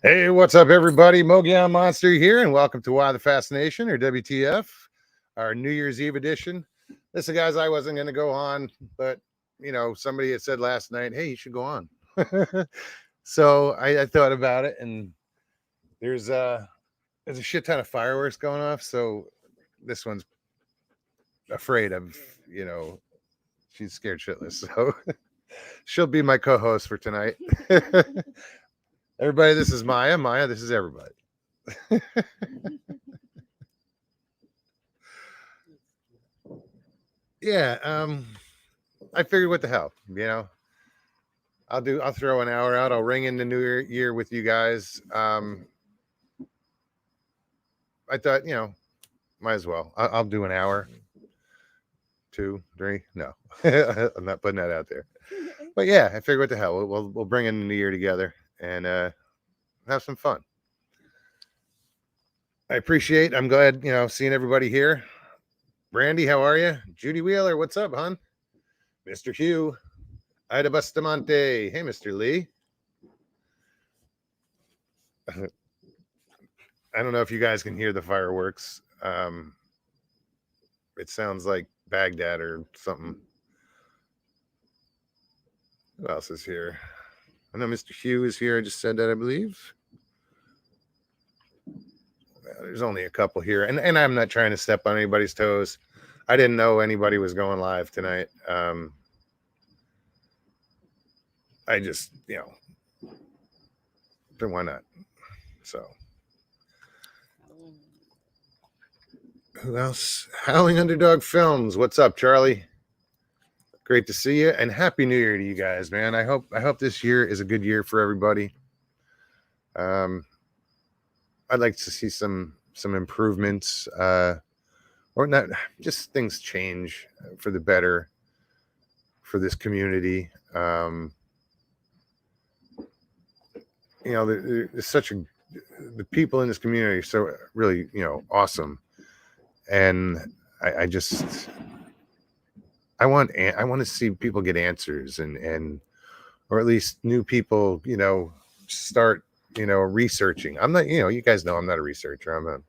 Hey, what's up, everybody? Mogion Monster here, and welcome to Why the Fascination, or WTF, our New Year's Eve edition. Listen, guys, I wasn't going to go on, but somebody had said last night, "Hey, you should go on." So I thought about it, and there's there's a shit ton of fireworks going off. So this one's afraid of, she's scared shitless. So she'll be my co-host for tonight. Everybody, this is Maya. Maya, this is everybody. Yeah, I figured, what the hell, I'll throw an hour out. I'll ring in the new year with you guys. I thought, might as well. I'll do an hour, 2, 3. No, I'm not putting that out there. But yeah, I figured, what the hell, we'll bring in the new year together and have some fun. I'm glad, seeing everybody here. Brandy, how are you? Judy Wheeler, what's up, hon? Mr. Hugh, Ida Bustamante. Hey, Mr. Lee. I don't know if you guys can hear the fireworks. It sounds like Baghdad or something. Who else is here? I know Mr. Hugh is here. I just said that, I believe. There's only a couple here, and I'm not trying to step on anybody's toes. I didn't know anybody was going live tonight. I just, then why not? So, who else? Howling Underdog Films. What's up, Charlie? Great to see you, and Happy New Year to you guys, man. I hope this year is a good year for everybody. I'd like to see some improvements, or not, just things change for the better for this community. There's the people in this community are so really, awesome, and I want to see people get answers, and or at least new people, start, researching. I'm not, you guys know I'm not a researcher. I'm an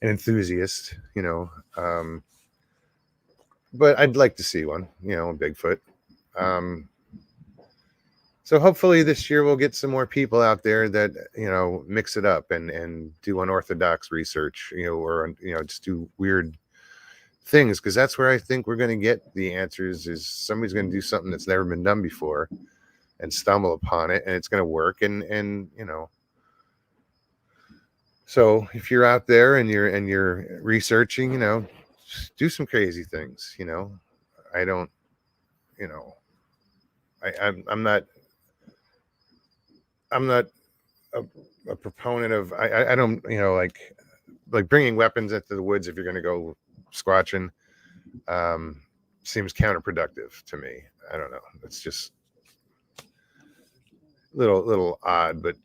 enthusiast, but I'd like to see one, Bigfoot. So hopefully this year we'll get some more people out there that, mix it up and do unorthodox research, or, just do weird things, because that's where I think we're going to get the answers. Is somebody's going to do something that's never been done before and stumble upon it, and it's going to work. And so if you're out there and you're researching, do some crazy things. I don't, I'm not a proponent of, I don't, like bringing weapons into the woods if you're going to go squatching, seems counterproductive to me. I don't know. It's just little odd, but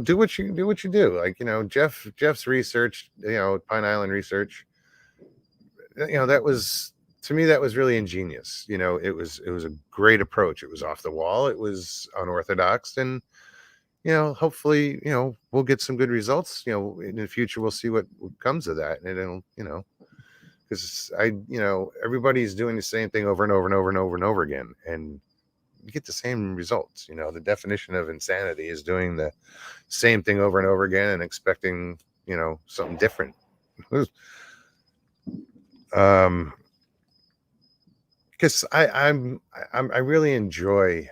do what you do. Like, Jeff's research, Pine Island research, that was, to me, that was really ingenious. It was a great approach. It was off the wall. It was unorthodox, and hopefully, we'll get some good results. In the future, we'll see what comes of that, and it'll, because everybody's doing the same thing over and over and over and over and over again, and you get the same results. The definition of insanity is doing the same thing over and over again and expecting, something different. Because I really enjoy,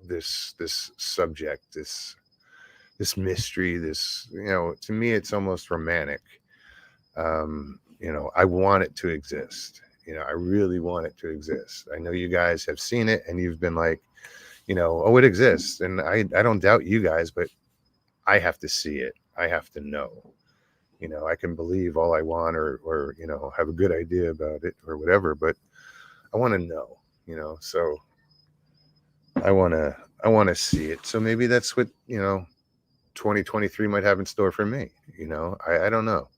this subject, this mystery, this, to me, it's almost romantic. I want it to exist. I really want it to exist. I know you guys have seen it and you've been like, oh, it exists. And I don't doubt you guys, but I have to see it. I have to know. I can believe all I want, or have a good idea about it or whatever, but I want to know, so I want to see it. So maybe that's what, 2023 might have in store for me. I don't know,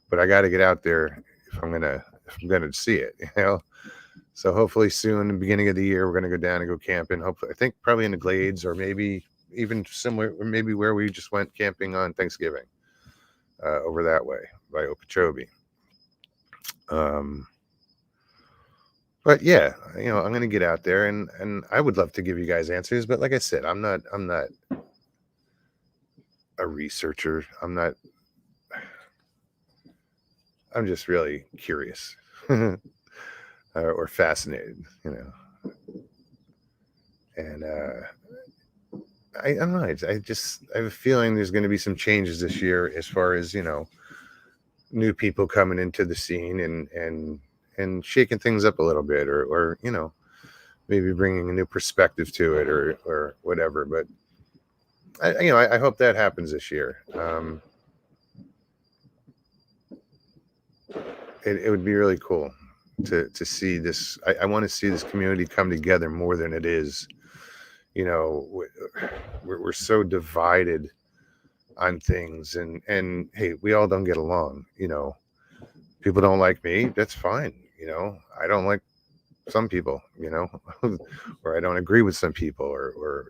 but I got to get out there if I'm gonna see it. So hopefully soon, the beginning of the year, we're gonna go down and go camping. Hopefully, I think probably in the Glades, or maybe even similar, or maybe where we just went camping on Thanksgiving, over that way by Okeechobee. But yeah, I'm going to get out there, and I would love to give you guys answers, but like I said, I'm not a researcher. I'm just really curious or fascinated, and I don't know. I have a feeling there's going to be some changes this year as far as new people coming into the scene and shaking things up a little bit, or maybe bringing a new perspective to it, or whatever. But I hope that happens this year. It would be really cool to see this. I want to see this community come together more than it is. We're so divided on things, and hey, we all don't get along. People don't like me. That's fine. I don't like some people. Or I don't agree with some people, or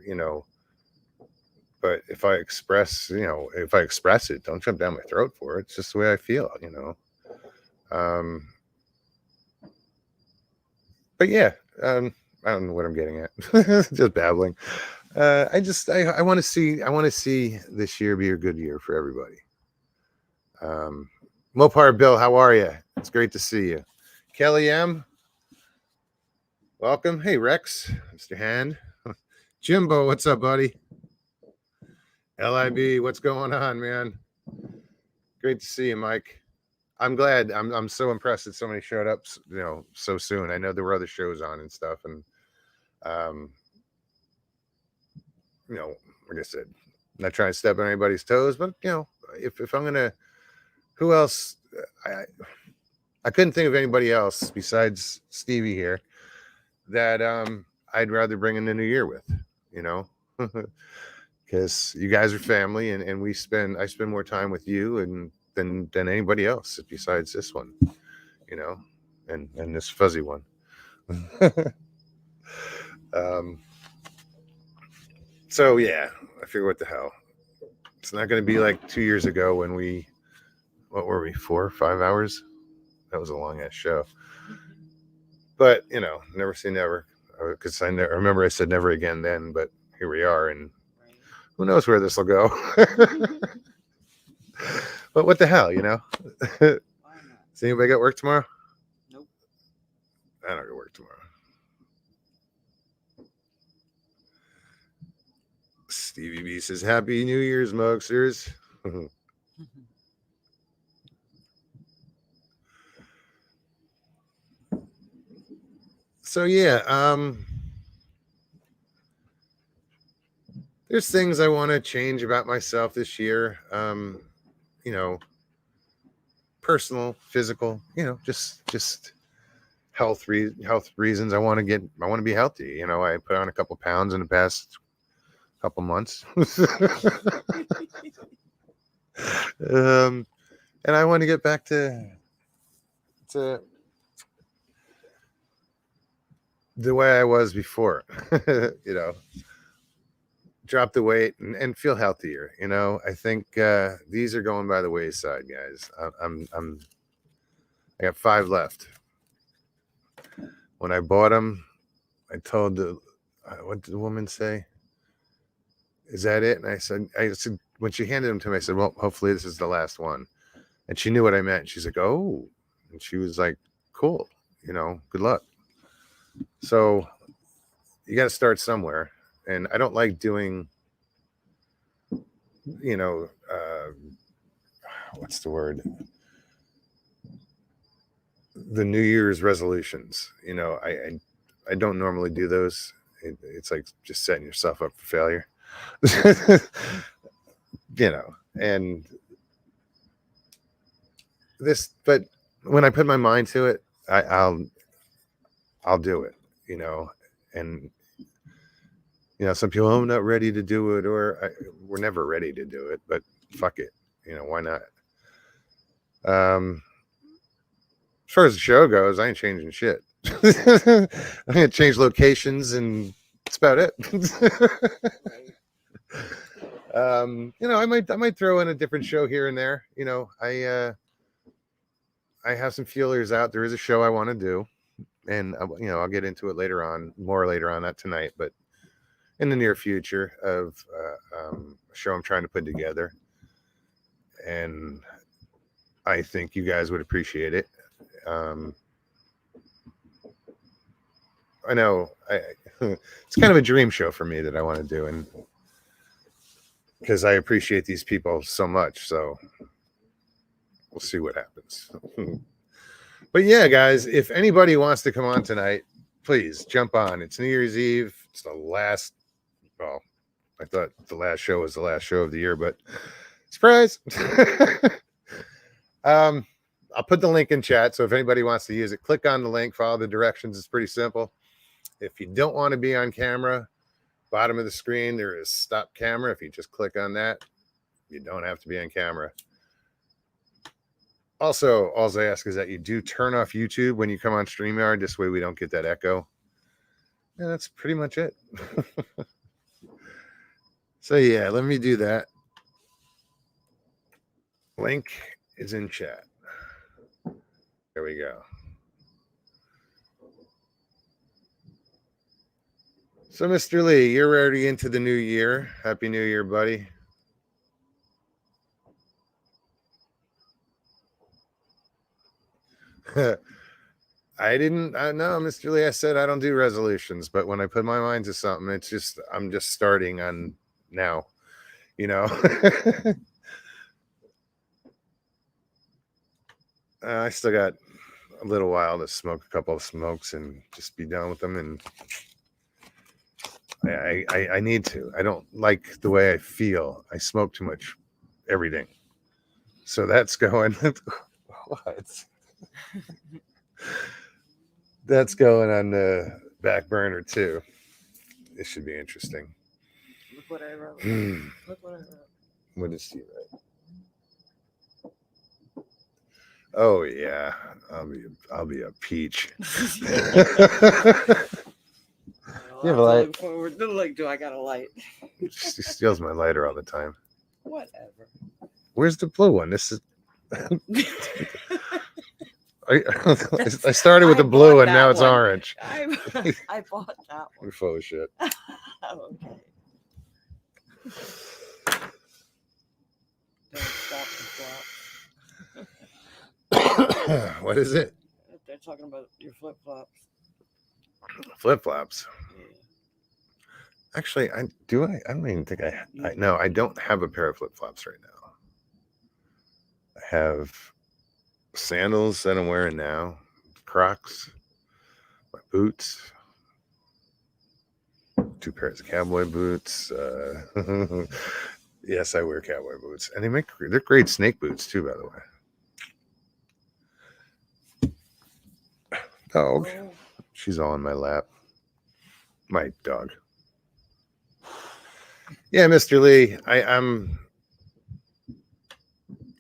But if I express it, don't jump down my throat for it. It's just the way I feel. But yeah, I don't know what I'm getting at. Just babbling. I want to see this year be a good year for everybody. Mopar Bill, how are you? It's great to see you. Kelly M, welcome. Hey Rex, Mr. Hand. Jimbo, what's up, buddy? LIB, what's going on, man? Great to see you, Mike. I'm glad. I'm so impressed that so many showed up, so soon. I know there were other shows on and stuff, and like I said, I'm not trying to step on anybody's toes, but if I'm gonna, who else? I couldn't think of anybody else besides Stevie here that I'd rather bring in the new year with, because you guys are family, and I spend more time with you and than anybody else besides this one, and this fuzzy one. So yeah, I figure what the hell. It's not going to be like 2 years ago when what were we, 4 or 5 hours? That was a long ass show. But never say never. Because I remember I said never again then, but here we are, and who knows where this will go. But what the hell, Does anybody got work tomorrow? Nope. I don't got work tomorrow. Stevie B says, Happy New Year's, Mugsters. So yeah, there's things I want to change about myself this year. Personal, physical, just health reasons. I want to be healthy. I put on a couple pounds in the past couple months. And I want to get back to the way I was before. Drop the weight and feel healthier. I think these are going by the wayside, guys. I got 5 left. When I bought them, I told what did the woman say? Is that it? And I said, when she handed them to me, I said, well, hopefully this is the last one. And she knew what I meant. She's like, oh, and she was like, cool, good luck. So you got to start somewhere. And I don't like doing, what's the word? The New Year's resolutions. I don't normally do those. It's like just setting yourself up for failure. And this, but when I put my mind to it, I'll do it, and some people, I'm not ready to do it, or we're never ready to do it, but fuck it, why not? As far as the show goes, I ain't changing shit. I'm gonna change locations, and that's about it. I might throw in a different show here and there. I have some feelers out. There is a show I want to do, and I'll get into it more later on, not tonight, but in the near future of a show I'm trying to put together, and I think you guys would appreciate it. I know it's kind of a dream show for me that I want to do, and because I appreciate these people so much, so we'll see what happens. But yeah, guys, if anybody wants to come on tonight, please jump on. It's New Year's Eve. It's the last. Well, I thought the last show was the last show of the year, but surprise. I'll put the link in chat. So if anybody wants to use it, click on the link, follow the directions. It's pretty simple. If you don't want to be on camera, bottom of the screen, there is stop camera. If you just click on that, you don't have to be on camera. Also, all I ask is that you do turn off YouTube when you come on StreamYard. This way we don't get that echo. And that's pretty much it. So yeah, let me do that. Link is in chat. There we go. So Mr. Lee, you're already into the new year. Happy New Year, buddy. I know, Mr. Lee, I said I don't do resolutions, but when I put my mind to something, I'm just starting on now, I still got a little while to smoke a couple of smokes and just be done with them. And I need to. I don't like the way I feel. I smoke too much everything. So that's going. What? That's going on the back burner too. This should be interesting. Look what I wrote. Look what I wrote. What does she write? Oh yeah, I'll be a peach. You have a light. Look forward. Look, do I got a light? She steals my lighter all the time. Whatever. Where's the blue one? This is. I started with the blue and now it's orange. I bought that one. You're full of shit. Okay. Don't stop the flop. What is it? They're talking about your flip flops. Flip flops. Yeah. Actually, I don't even think I no, I don't have a pair of flip flops right now. I have sandals that I'm wearing now, Crocs, my boots, 2 pairs of cowboy boots. Yes, I wear cowboy boots, and they're great snake boots too, by the way. Dog, she's all in my lap. My dog. Yeah, Mr. Lee, I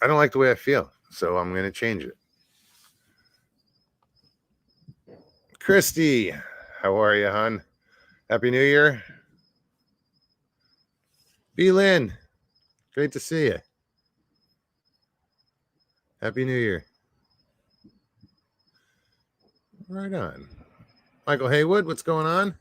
don't like the way I feel, so I'm going to change it. Christy, how are you, hon? Happy New Year. B. Lynn, great to see you. Happy New Year. Right on. Michael Haywood, what's going on?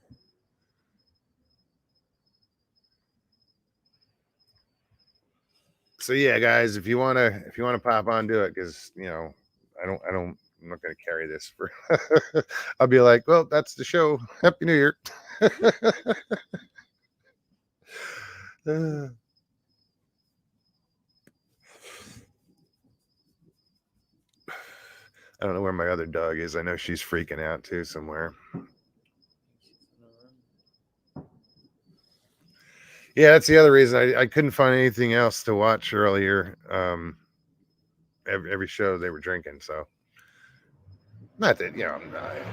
So yeah, guys, if you wanna pop on, do it, because I'm not gonna carry this for. I'll be like, well, that's the show. Happy New Year. I don't know where my other dog is. I know she's freaking out too somewhere. Yeah, that's the other reason I couldn't find anything else to watch earlier. Every show they were drinking, so not that it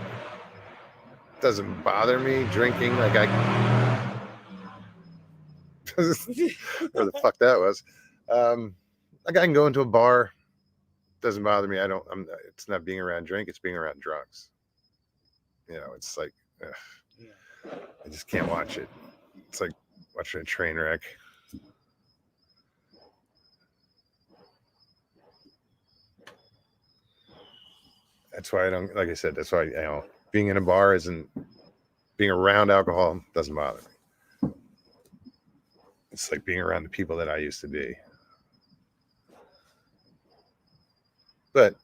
doesn't bother me drinking. Like where the fuck that was. Like I can go into a bar. Doesn't bother me. It's not being around drink. It's being around drugs. It's like I just can't watch it. It's like watching a train wreck. that's why I don't, like I said, that's why, being in a bar isn't, being around alcohol doesn't bother me. It's like being around the people that I used to be. But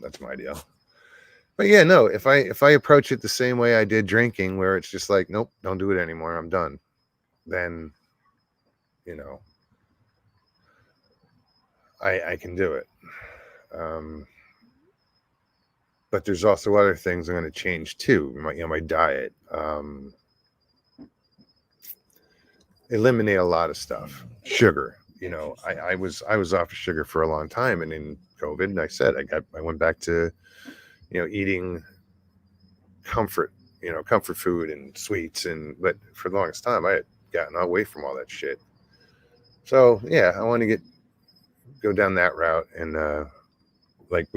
that's my deal. But yeah, no, if I approach it the same way I did drinking, where it's just like, nope, don't do it anymore, I'm done, then, I can do it. But there's also other things I'm going to change too. My diet, eliminate a lot of stuff. Sugar, I was off of sugar for a long time, and in COVID, I said I went back to, eating comfort food and sweets, but for the longest time I had gotten away from all that shit. So yeah, I want to go down that route, and like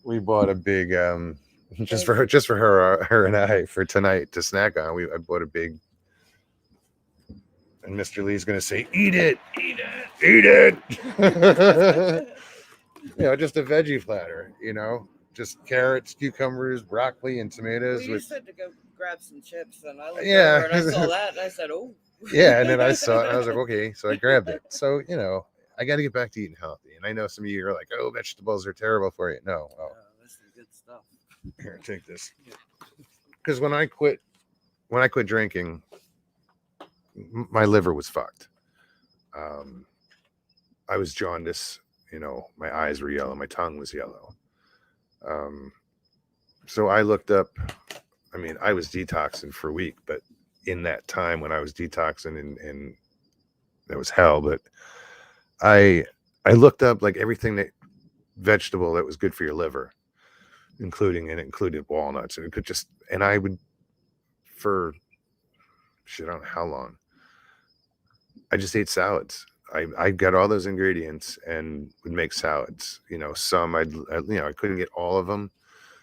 we bought a big just for her and I for tonight to snack on. I bought a big, and Mr. Lee's gonna say, eat it, just a veggie platter, just carrots, cucumbers, broccoli, and tomatoes. Well, you said to go grab some chips, and I looked Yeah. over and I saw that, and I said, "Oh." Yeah, and then I saw it, and I was like, okay, so I grabbed it. So I got to get back to eating healthy, and I know some of you are like, oh, vegetables are terrible for you. No, this is good stuff. Here, take this. Because when I quit drinking, my liver was fucked. I was jaundiced. My eyes were yellow, my tongue was yellow. So I looked up. I mean, I was detoxing for a week, but in that time when I was detoxing, and that was hell. But I looked up like everything that vegetable that was good for your liver, included walnuts, and it could just, and I would, for shit, I don't know how long, I just ate salads. I got all those ingredients and would make salads. Some I couldn't get all of them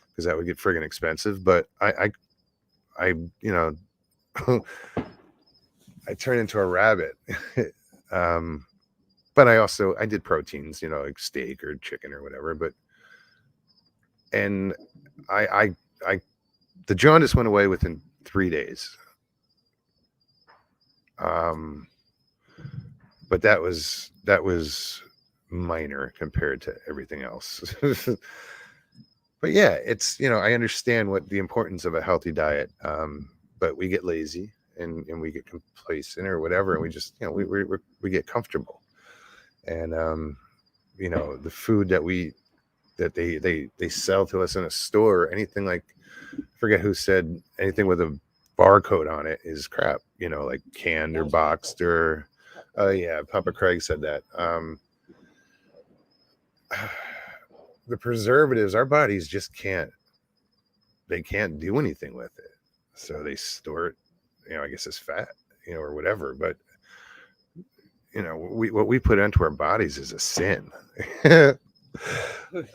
because that would get friggin' expensive. But I I turned into a rabbit. But I did proteins, like steak or chicken or whatever. But and I the jaundice went away within 3 days. But that was minor compared to everything else. But yeah, it's, I understand what the importance of a healthy diet. But we get lazy and we get complacent or whatever, and we just, we get comfortable. And the food that they sell to us in a store, anything like, I forget who said, anything with a barcode on it is crap, like canned or boxed or, oh yeah, Papa Craig said that. The preservatives, our bodies just can't do anything with it, so they store it, I guess, as fat, or whatever. But what we put into our bodies is a sin. I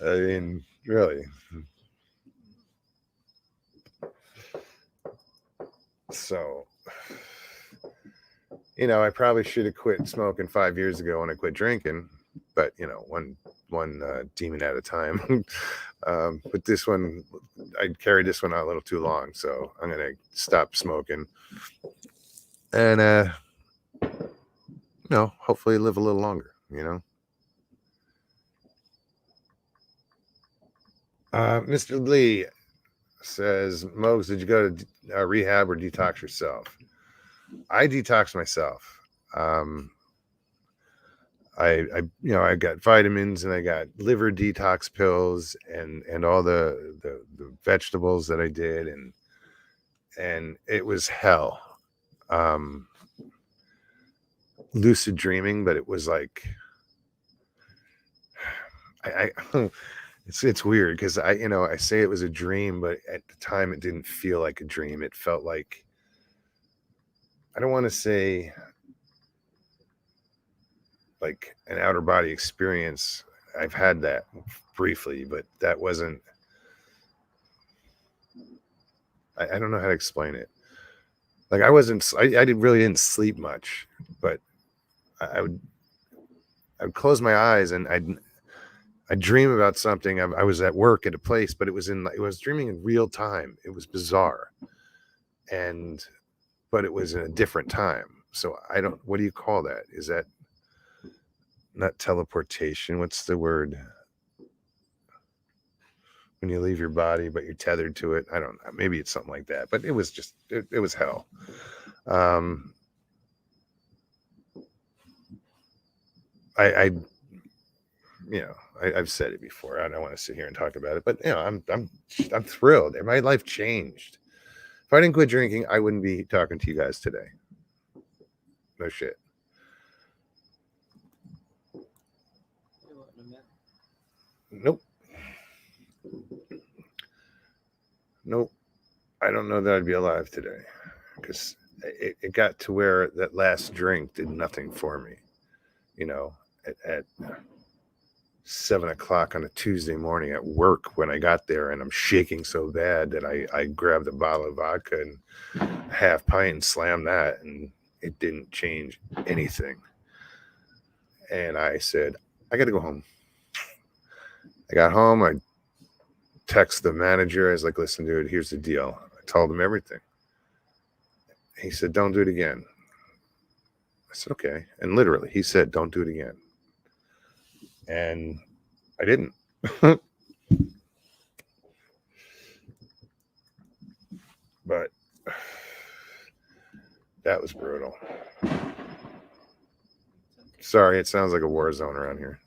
mean, really. So, I probably should have quit smoking 5 years ago when I quit drinking, but one demon at a time. But this one, I carried this one out a little too long, so I'm gonna stop smoking and hopefully live a little longer. Mr. Lee says, Mogs, did you go to rehab or detox yourself? I detoxed myself. I got vitamins, and I got liver detox pills, and all the vegetables that I did, and it was hell. Lucid dreaming, but it was like, I it's weird because I say it was a dream, but at the time it didn't feel like a dream. It felt like, I don't want to say like an outer body experience. I've had that briefly, but that wasn't, I don't know how to explain it. Like I didn't sleep much, but I would close my eyes and I dream about something. I was at work at a place, but it was dreaming in real time. It was bizarre. But it was in a different time. So what do you call that? Is that not teleportation? What's the word? When you leave your body, but you're tethered to it. I don't know. Maybe it's something like that, but it was just, it was hell. I've said it before. I don't want to sit here and talk about it, but I'm thrilled. My life changed. If I didn't quit drinking, I wouldn't be talking to you guys today. No shit. Nope. I don't know that I'd be alive today, because it got to where that last drink did nothing for me. At 7:00 on a Tuesday morning at work, when I got there, and I'm shaking so bad that I grabbed a bottle of vodka and a half pint and slammed that, and it didn't change anything. And I said, I got to go home. I got home. I texted the manager. I was like, listen, dude, here's the deal. I told him everything. He said, don't do it again. I said, okay. And literally, he said, don't do it again. And I didn't. But that was brutal. Sorry, it sounds like a war zone around here.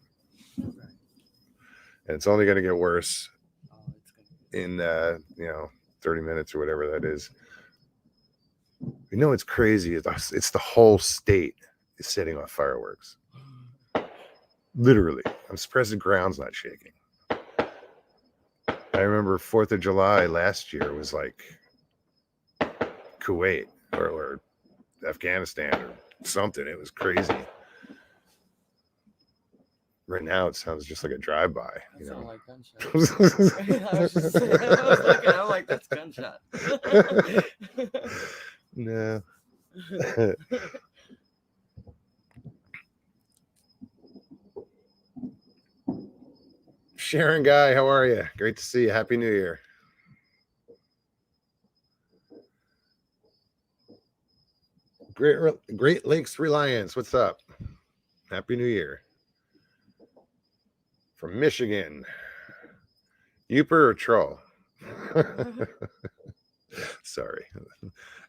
And it's only going to get worse in 30 minutes or whatever that is. It's crazy. It's the whole state is setting off fireworks. Literally. I'm surprised the ground's not shaking. I remember 4th of July last year was like Kuwait or Afghanistan or something. It was crazy. Right now, it sounds just like a drive-by. That sounds like gunshots. I was looking, I'm like, that's gunshot. No. Sharon Guy, how are you? Great to see you. Happy New Year. Great Lakes Reliance, what's up? Happy New Year. From Michigan. Youper or troll? Sorry.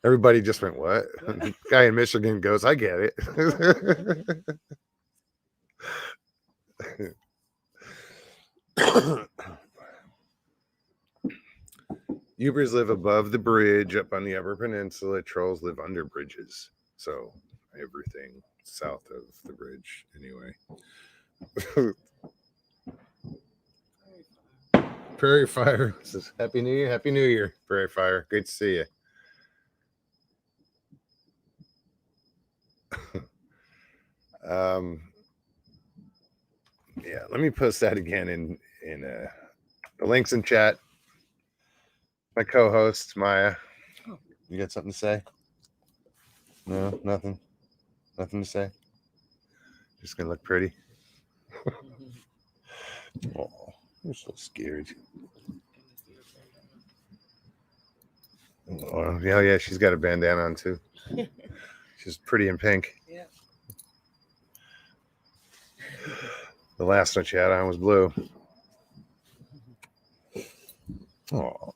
Everybody just went, what? Guy in Michigan goes, I get it. Ubers live above the bridge up on the Upper Peninsula. Trolls live under bridges. So everything south of the bridge, anyway. Prairie Fire says, Happy New Year. Happy New Year, Prairie Fire. Great to see you. Yeah, let me post that again in the links in chat. My co-host Maya, you got something to say? No, nothing to say. Just gonna look pretty. Oh, you're so scared. Oh yeah, she's got a bandana on too. She's pretty in pink. Yeah. The last one she had on was blue. Oh.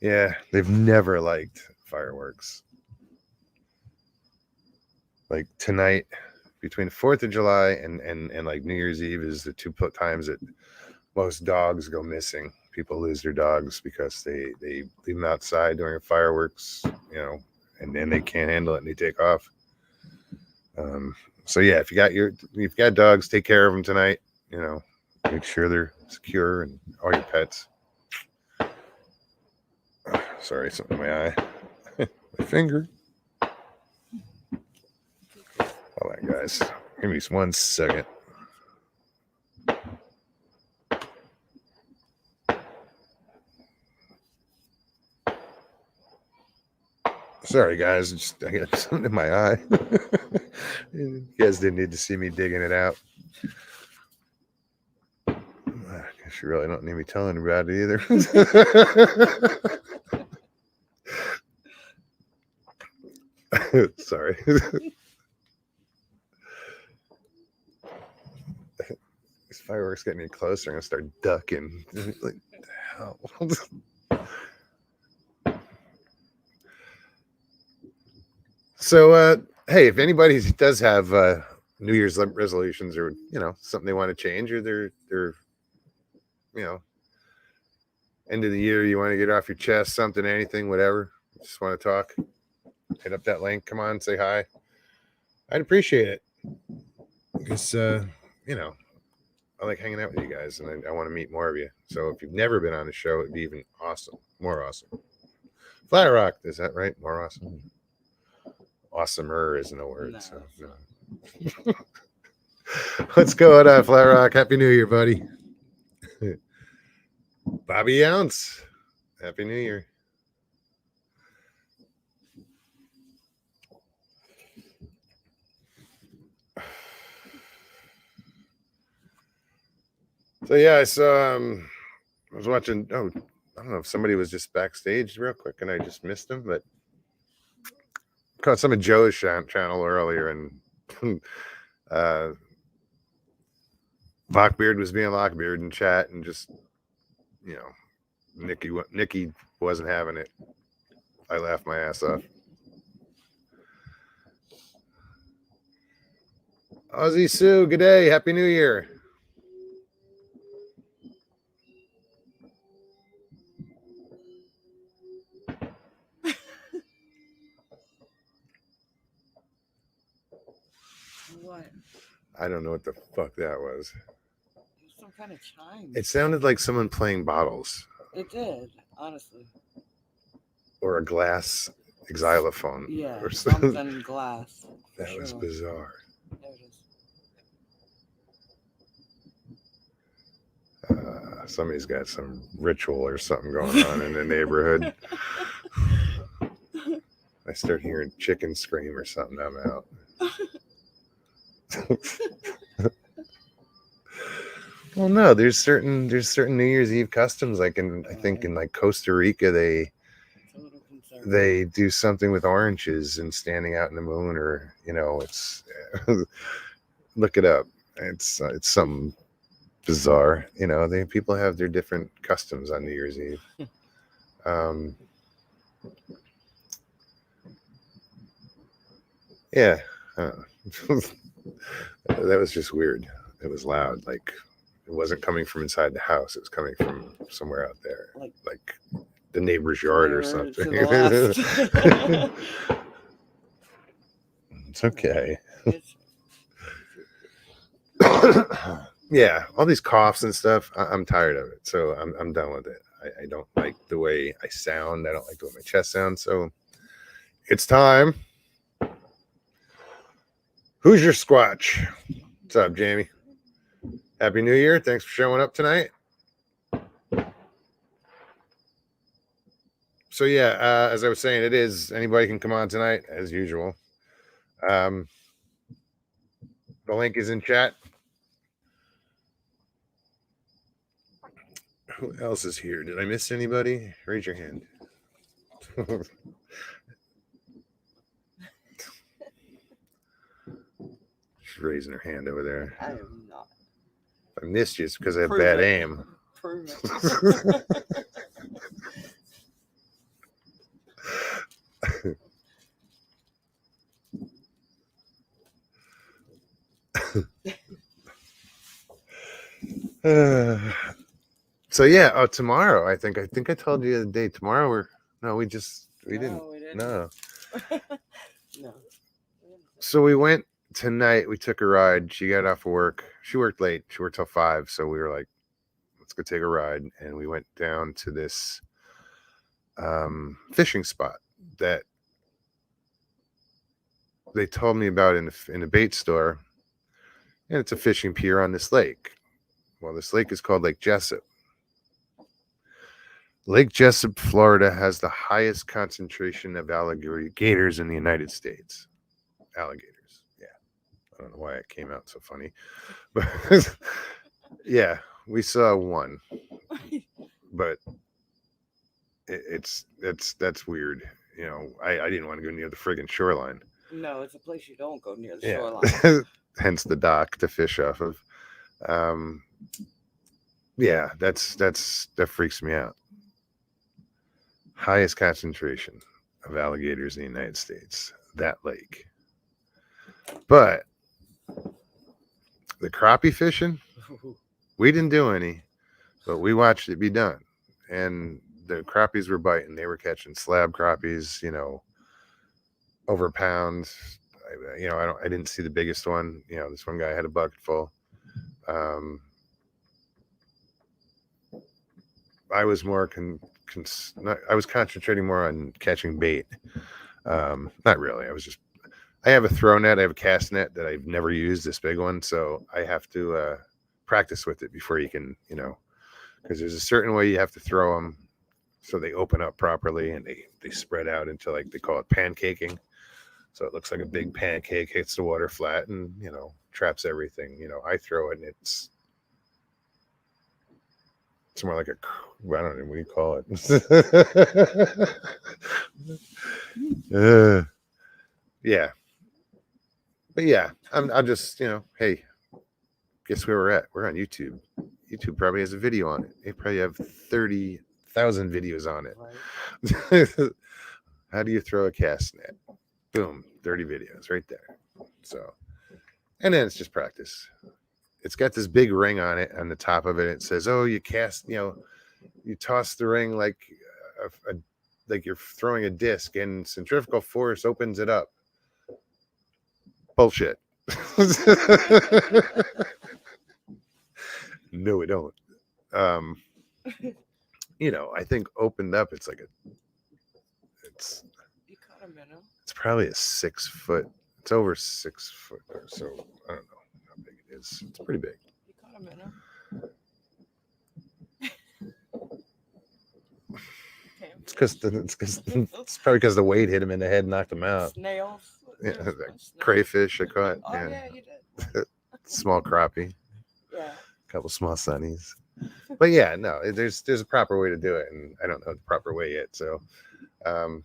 Yeah, they've never liked fireworks. Like tonight, between 4th of July and like New Year's Eve is the two times that most dogs go missing. People lose their dogs because they leave them outside during fireworks, and then they can't handle it and they take off. So yeah, if you've got dogs, take care of them tonight. Make sure they're secure, and all your pets. Sorry, something in my eye. My finger. Hold on, guys. Give me 1 second. Sorry, guys. I got something in my eye. You guys didn't need to see me digging it out. She really don't need me telling her about it either. Sorry. These fireworks getting any closer. I'm gonna start ducking. Like, hell. So, hey, if anybody does have New Year's resolutions, or something they want to change, or they're end of the year, you want to get off your chest, something, anything, whatever, just want to talk, hit up that link. Come on, say hi. I'd appreciate it. Because I like hanging out with you guys, and I want to meet more of you. So if you've never been on the show, it'd be even awesome, more awesome. Flat Rock, is that right? More awesome. Awesomer isn't a word. No. So no. What's going on, Flat Rock? Happy New Year, buddy. Bobby Ounce, Happy New Year. So yeah, I saw. I was watching. Oh, I don't know if somebody was just backstage real quick, and I just missed him, but caught some of Joe's channel earlier, and Lockbeard was being Lockbeard in chat, and just Nikki wasn't having it. I laughed my ass off. Aussie Sue, good day, Happy New Year. What? I don't know what the fuck that was. Some kind of chime. It sounded like someone playing bottles. It did, honestly. Or a glass xylophone. Yeah, or something glass. That was bizarre. There it is. Somebody's got some ritual or something going on in the neighborhood. I start hearing chicken scream or something, I'm out. Well, no, there's certain New Year's Eve customs, like I think in like Costa Rica, they do something with oranges and standing out in the moon, or it's look it up. It's something bizarre. People have their different customs on New Year's Eve. Yeah, that was just weird. It was loud, like it wasn't coming from inside the house. It was coming from somewhere out there, like the neighbor's yard or something. It's okay. Yeah, all these coughs and stuff, I'm tired of it. So I'm done with it. I don't like the way I sound. I don't like the way my chest sounds. So it's time. Who's your Squatch? What's up, Jamie? Happy New Year. Thanks for showing up tonight. So yeah, as I was saying, anybody can come on tonight as usual. The link is in chat. Who else is here? Did I miss anybody? Raise your hand. She's raising her hand over there. I am not. If I missed you, it's because I have bad aim. Prove it. So yeah, tomorrow I think I told you the other day. Tomorrow we didn't. No. No. So we went tonight. We took a ride. She got off of work. She worked late. She worked till 5. So we were like, let's go take a ride. And we went down to this fishing spot that they told me about in the bait store. And it's a fishing pier on this lake. Well, this lake is called Lake Jesup. Lake Jesup, Florida has the highest concentration of alligators in the United States. Alligators. Yeah. I don't know why it came out so funny. But yeah. we saw one, but that's weird. I didn't want to go near the friggin' shoreline. No, it's a place you don't go near the Yeah. shoreline. Hence the dock to fish off of. Yeah, that freaks me out. Highest concentration of alligators in the United States, that lake. But the crappie fishing, we didn't do any, but we watched it be done. And the crappies were biting. They were catching slab crappies, over a pound. I didn't see the biggest one. This one guy had a bucket full. I was more I was concentrating more on catching bait. Not really. I have a throw net. I have a cast net that I've never used, this big one. So I have to practice with it before you can, because there's a certain way you have to throw them so they open up properly and they spread out into, like, they call it pancaking. So it looks like a big pancake, hits the water flat and, traps everything. I throw it and it's more like I don't know, what do you call it? Yeah. But yeah, I'm just, hey, guess where we're at? We're on YouTube. YouTube probably has a video on it. They probably have 30,000 videos on it. Right. How do you throw a cast net? Boom, 30 videos right there. So, and then it's just practice. It's got this big ring on it, on the top of it. It says, "Oh, you cast, you toss the ring like like you're throwing a disc, and centrifugal force opens it up." Bullshit. No, we don't. I think opened up, it's like it's probably a 6 foot. It's over 6 foot or so. I don't know how big it is. It's pretty big. You caught a minnow. It's probably because the weight hit him in the head and knocked him out. Snails. Yeah, crayfish I caught. Oh yeah, you did. Small crappie. Yeah. A couple small sunnies. But yeah, no, there's a proper way to do it, and I don't know the proper way yet. So I'm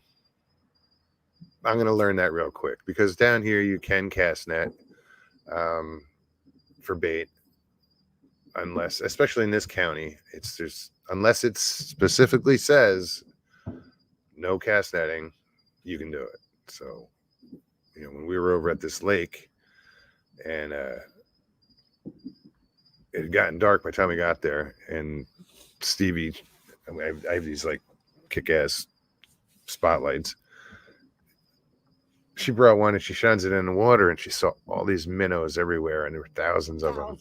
gonna learn that real quick, because down here you can cast net for bait, unless, especially in this county, unless it specifically says no cast netting, you can do it. So when we were over at this lake, and it had gotten dark by the time we got there, and Stevie, I have these like kick-ass spotlights. She brought one and she shines it in the water, and she saw all these minnows everywhere, and there were thousands of them.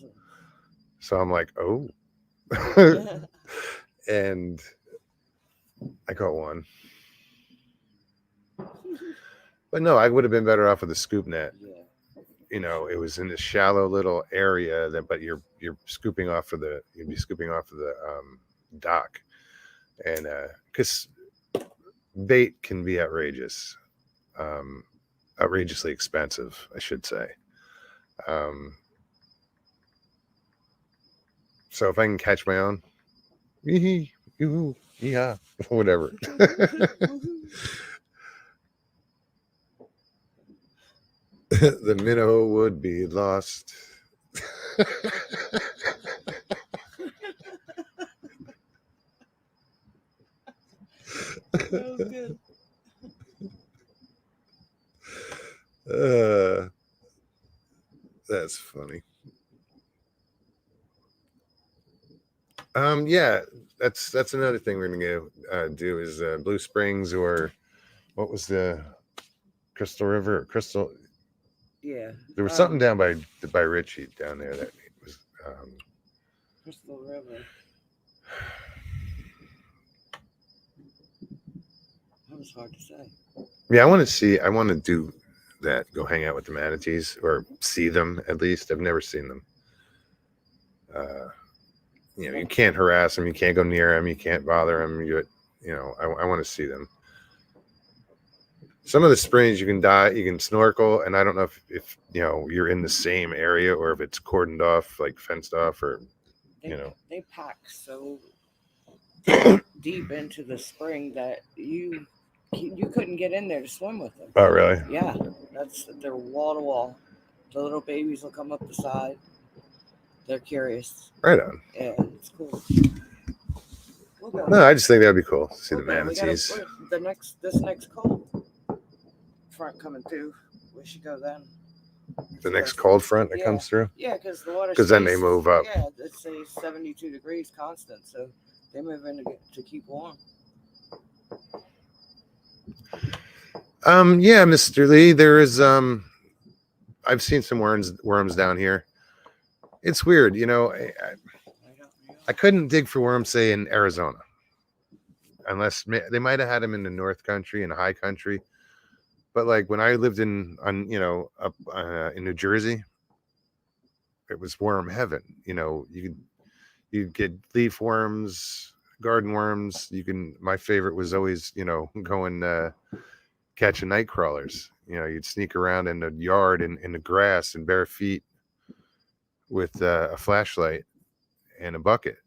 So I'm like, oh. And I caught one. But no, I would have been better off with a scoop net. Yeah. It was in this shallow little area but you'd be scooping off of the dock, and because bait can be outrageously expensive, I should say. So if I can catch my own, yeah, whatever. The minnow would be lost. That was good. That's funny. Yeah, that's another thing we're gonna go do is Blue Springs, or what was the Crystal River? Crystal. Yeah. There was something down by Richie down there that was Crystal River. That was hard to say. Yeah, I want to do that. Go hang out with the manatees, or see them at least. I've never seen them. You can't harass them. You can't go near them. You can't bother them. I want to see them. Some of the springs you can dive, you can snorkel, and I don't know if you're in the same area, or if it's cordoned off, like fenced off, or They you know. they pack so deep into the spring that you couldn't get in there to swim with them. Oh, really? Yeah, they're wall to wall. The little babies will come up the side. They're curious. Right on. Yeah, it's cool. We'll go. No, I just think that'd be cool to see the We'll go. We gotta manatees. this next cold front coming through. We should go then. The next cold front that Yeah. comes through. Yeah, because the water. 'Cause then they stays- move up. Yeah, it stays 72 degrees constant, so they move in to keep warm. Yeah, Mr. Lee, there is I've seen some worms down here. It's weird, you know. I couldn't dig for worms, say, in Arizona, unless they might have had them in the North Country and High Country. But like when I lived up in New Jersey, it was worm heaven. You know, you'd get leaf worms, garden worms. My favorite was always, going catching night crawlers. You know, you'd sneak around in the yard in the grass in bare feet with a flashlight and a bucket,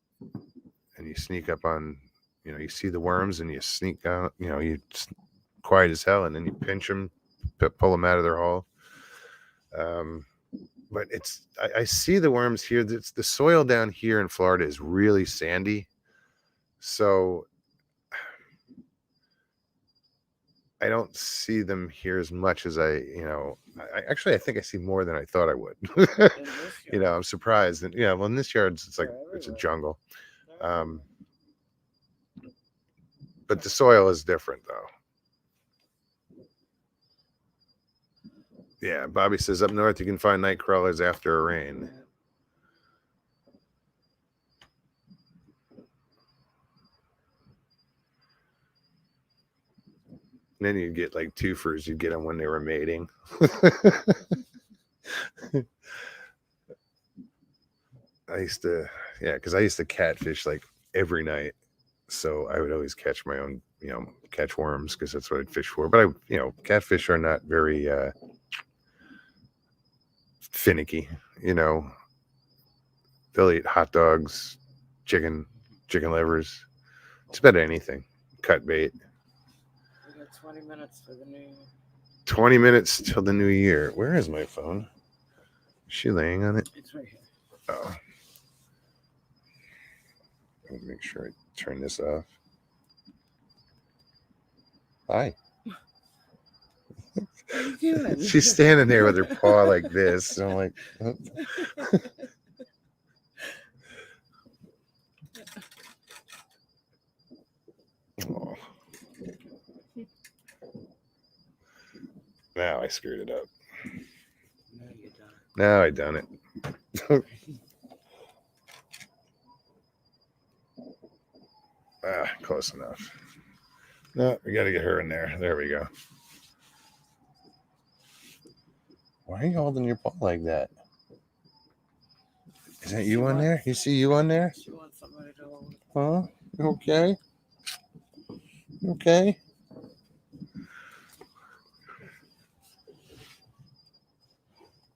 and you sneak up on, you see the worms and you sneak down. You quiet as hell, and then you pinch them, pull them out of their hole. But I see the worms here. The soil down here in Florida is really sandy, so I don't see them here as much as I think I see more than I thought I would. I'm surprised. And well, in this yard, it's like it's a jungle. But the soil is different, though. Yeah, Bobby says up north you can find night crawlers after a rain. And then you'd get like twofers. You'd get them when they were mating. because I used to catfish like every night. So I would always catch my own, catch worms because that's what I'd fish for. But catfish are not very finicky. They'll eat hot dogs, chicken livers. It's about anything. Cut bait. We got 20 minutes for the new year. 20 minutes till the new year. Where is my phone? Is she laying on it? It's right here. Oh. Let me make sure I turn this off. Hi. What are you doing? She's standing there with her paw like this. So I'm like, oh. Oh. Now I screwed it up. No, you don't. Now I done it. Close enough. No, we got to get her in there. There we go. Why are you holding your paw like that? Is that you on there? You see you on there? She wants somebody to hold. Huh? Okay. Okay.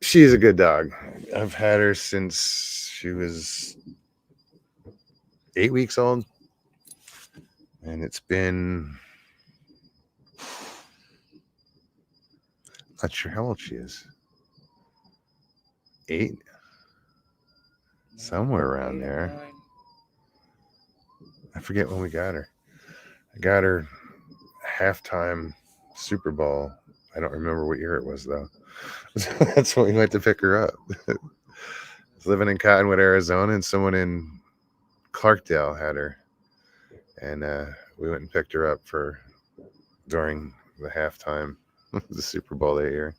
She's a good dog. I've had her since she was 8 weeks old. And it's been, not sure how old she is. 8? Somewhere around there. 9. I forget when we got her. I got her halftime Super Bowl. I don't remember what year it was, though. That's when we went to pick her up. I was living in Cottonwood, Arizona, and someone in Clarkdale had her. And we went and picked her up during the halftime of the Super Bowl that year.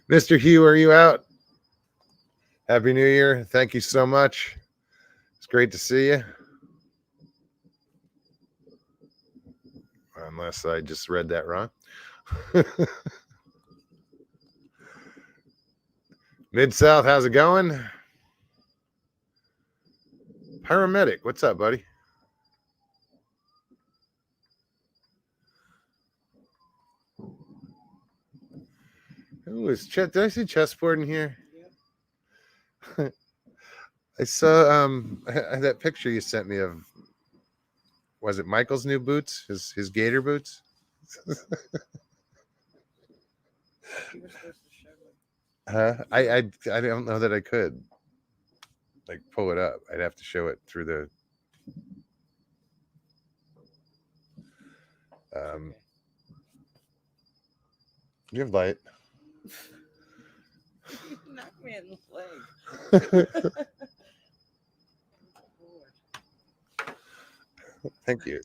Mr. Hugh, are you out? Happy New Year. Thank you so much. It's great to see you. Unless I just read that wrong. Mid-South, how's it going? Paramedic, what's up, buddy? Who is Chet? Did I see chessboard in here? Yep. I saw that picture you sent me of, was it Michael's new boots, his gator boots? You were supposed to show me. I don't know that I could like pull it up. I'd have to show it through the you have light. You knocked me in the leg. Thank you.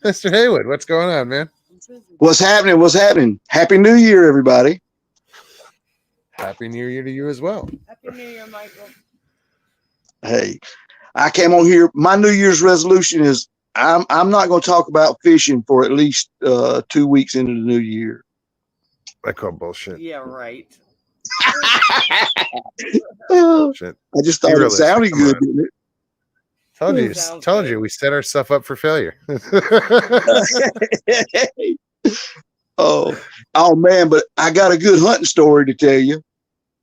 Mr. Haywood, what's going on, man? What's happening? What's happening? Happy New Year, everybody. Happy New Year to you as well. Happy New Year, Michael. Hey, I came on here. My New Year's resolution is I'm not going to talk about fishing for at least 2 weeks into the new year. I call bullshit. Yeah, right. I Shit. just thought it sounded good, didn't it? Sounds Told good. you we set ourselves up for failure. oh man, but I got a good hunting story to tell you.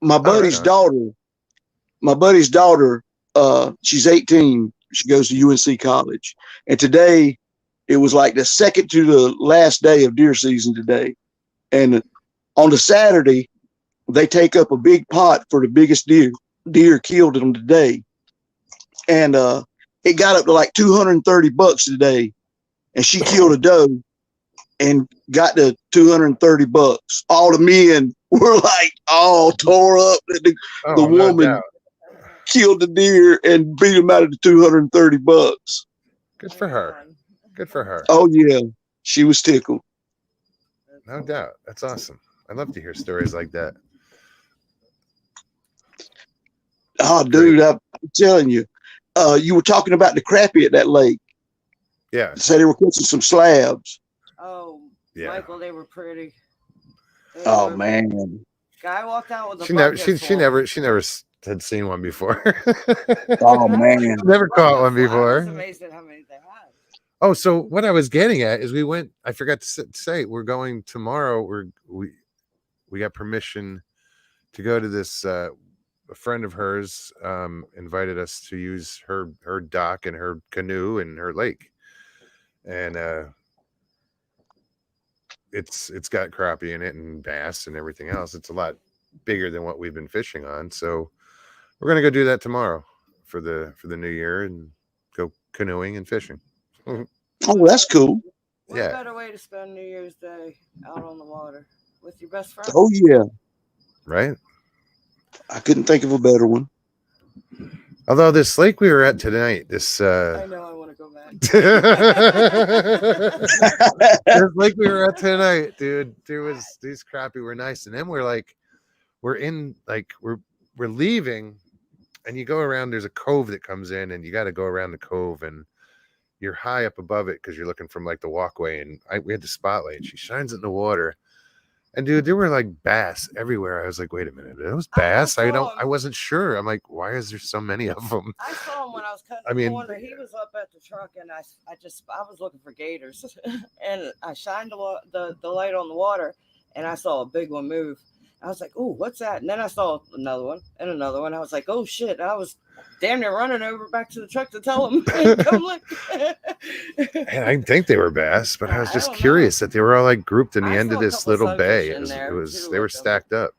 My buddy's daughter, she's 18. She goes to UNC college. And today it was like the second to the last day of deer season today. And on the Saturday, they take up a big pot for the biggest deer killed in them today. And it got up to like $230 today. And she killed a doe and got the $230. All the men were like all tore up. The woman killed the deer and beat him out of the $230. Good for her. Good for her. Oh yeah, she was tickled. No doubt. That's awesome. I love to hear stories like that. Oh, dude, I'm telling you, you were talking about the crappie at that lake. Yeah. They said they were catching some slabs. Oh, Yeah. Michael, they were pretty. Oh man. Guy walked out with a She never had seen one before. Oh man. Never caught one I was before. amazed at how many they had. Oh, so what I was getting at is I forgot to say, we're going tomorrow. We got permission to go to this, a friend of hers invited us to use her dock and her canoe and her lake. And it's got crappie in it and bass and everything else. It's a lot bigger than what we've been fishing on. So we're going to go do that tomorrow for the new year and go canoeing and fishing. Oh, that's cool. What Yeah. a better way to spend New Year's Day out on the water with your best friend? Oh yeah. Right. I couldn't think of a better one. Although this lake we were at tonight, this I know I want to go back. this lake we were at tonight, dude, there was these crappie were nice. And then we're leaving and you go around, there's a cove that comes in and you got to go around the cove and you're high up above it because you're looking from like the walkway. And we had the spotlight and she shines it in the water. And dude, there were like bass everywhere. I was like, wait a minute, those bass? I wasn't sure. I'm like, why is there so many of them? I saw him when I was cutting the corner. He was up at the truck, and I was looking for gators, and I shined the light on the water, and I saw a big one move. I was like, "Ooh, what's that?" And then I saw another one and another one. I was like, "Oh shit!" I was damn near running over back to the truck to tell him. Come look. And I think they were bass, but I was just curious that they were all like grouped in the end of this little bay. They were stacked up.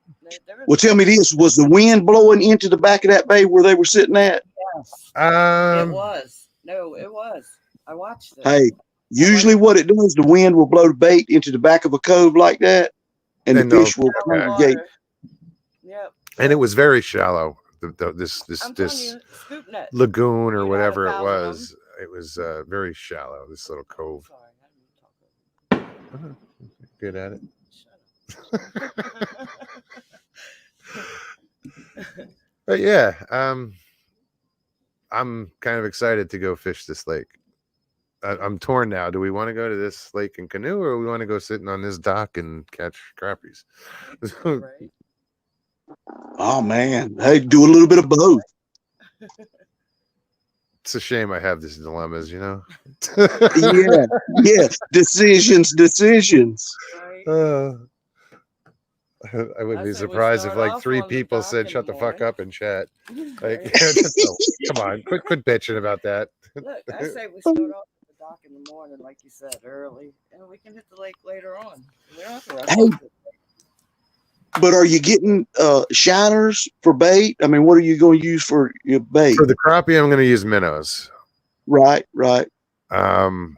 Well, tell me this: was the wind blowing into the back of that bay where they were sitting at? Yes. It was. No, it was. I watched it. Hey, usually what it does, the wind will blow the bait into the back of a cove like that, and the fish will congregate. Yep. And it was very shallow. This scoop net. lagoon or whatever it was. It was very shallow. This little cove. Sorry, Good at it. But yeah, I'm kind of excited to go fish this lake. I'm torn now. Do we want to go to this lake and canoe, or we want to go sitting on this dock and catch crappies? Right. Oh man, hey, do a little bit of both. It's a shame I have these dilemmas, you know. Yeah, decisions. Right. I wouldn't I be said we surprised if start like off 3 on the people dock said, in the "Shut the fuck morning. up and chat." Like, Right. come on, quit bitching about that. Look, I say we start off at the dock in the morning, like you said, early, and we can hit the lake later on. We don't have to rush Hey, off it. but are you getting shiners for bait? I mean, what are you going to use for your bait? For the crappie, I'm going to use minnows. Right, right. And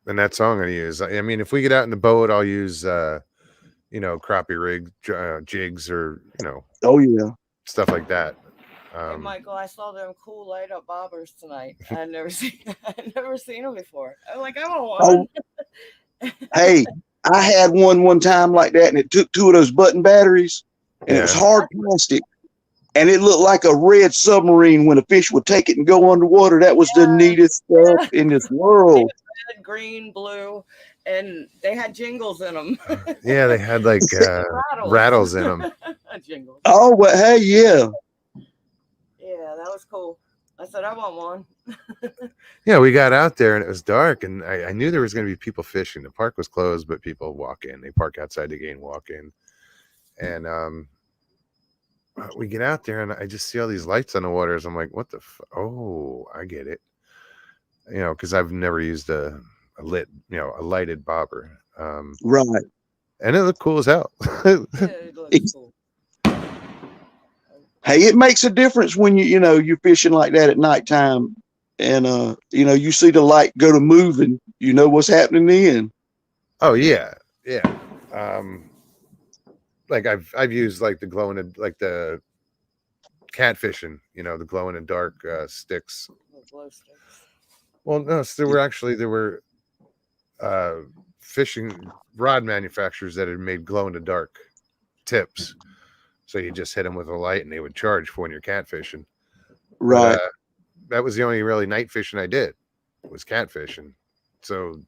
that's all I'm going to use. I mean, if we get out in the boat, I'll use, crappie rig jigs or, Oh yeah. stuff like that. Hey, Michael, I saw them cool light up bobbers tonight. I never seen them before. I'm like, I want Oh, one. hey, I had one time like that, and it took 2 of those button batteries, and it was Yeah. hard plastic, and it looked like a red submarine when a fish would take it and go underwater. That was the neatest stuff in this world. Red, green, blue, and they had jingles in them. Yeah, they had like rattles in them. Jingles. Oh, but hey, yeah. Yeah, that was cool. I said, I want one. Yeah, we got out there and it was dark, and I knew there was going to be people fishing. The park was closed, but people walk in. They park outside the gate and walk in. And we get out there, and I just see all these lights on the waters. I'm like, what the? Oh, I get it. Because I've never used a lighted bobber. Right. And it looked cool as hell. Yeah, it looks cool. Hey, it makes a difference when you're fishing like that at nighttime, and you see the light go to moving. You know what's happening then. Oh yeah, yeah. Like I've used like the glow in the catfishing, the glow in the dark sticks. Glow sticks. Well, no, so there were fishing rod manufacturers that had made glow in the dark tips. So you just hit them with a light, and they would charge for when you're catfishing. Right. But, that was the only really night fishing I did, was catfishing. So